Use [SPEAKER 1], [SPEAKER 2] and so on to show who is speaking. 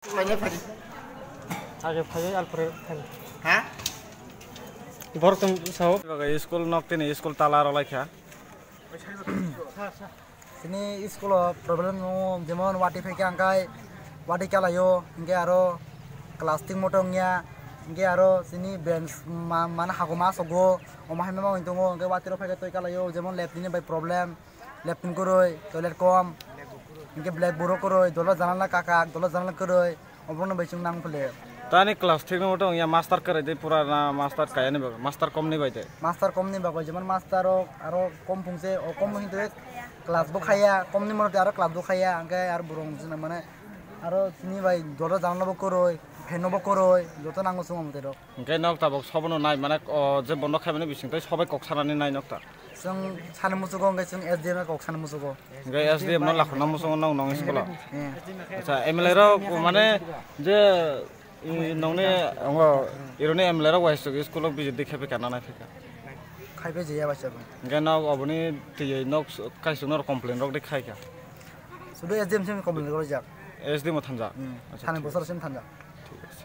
[SPEAKER 1] Banyak lagi.
[SPEAKER 2] Aja fayo alpre.
[SPEAKER 1] Hah?
[SPEAKER 2] Bortum sao. Bagai school nokti nih school talar oleh kya.
[SPEAKER 3] Sini school problem যেমন ওয়াটি থেকে আঙ্কাই ওয়াটি কালায়ো ইনকে আরো ক্লাসটিং মটংয়া ইনকে আরো সিনি bench মানে হাগমা সগো ওমাহাই মামা ইনতঙ্গো ইনকে ওয়াটিরো ফাইকে তৈ কালায়ো যেমন ল্যাপটিনে বাই প্রবলেম ল্যাপটিন করই টয়লেট কম ইনকে ব্ল্যাক বোর্ড করই দল জানালা কাকা দল জানালা করই অবন বাইচুং নাং ফলে
[SPEAKER 2] Tani kelas tiga motor ya master kerja di pura na master kaya nih bang, master kom nih baca.
[SPEAKER 3] Master কম নি বাকো যেমন মাস্টার আরো কম ফুংছে ও কম হিন্দু ক্লাস বো খাইয়া কম নি মনে আরো ক্লাস বো খাইয়া আঙ্কে আর বরং মানে আরো চিনি ভাই যত জানলাবো করই ফেনবো করই যত নাঙ্গো সুম মতে rock
[SPEAKER 2] Oke nok tabok sobono nai mana je bondo kaya nih bising, tapi sobai kok sarani nai nok ta.
[SPEAKER 3] जों साने मुसुगो ओंगे जों एसडीएम कक साने मुसुगो
[SPEAKER 2] Oke SDM no lakho na musong nong nong sekolah. Acha MLR mana je nong ne ongo irone MLR wise to sekolah bijit dikhe pe kana nai fika.
[SPEAKER 3] खाइबे Jaya बाचा
[SPEAKER 2] Oke nok oboni tiye nok kaisung nor complain rok dekhai kya.
[SPEAKER 3] सुदु SDM से complain करो जा
[SPEAKER 2] SD mo thanja.
[SPEAKER 3] साने बोसर से थानजा
[SPEAKER 2] ঠিক আছে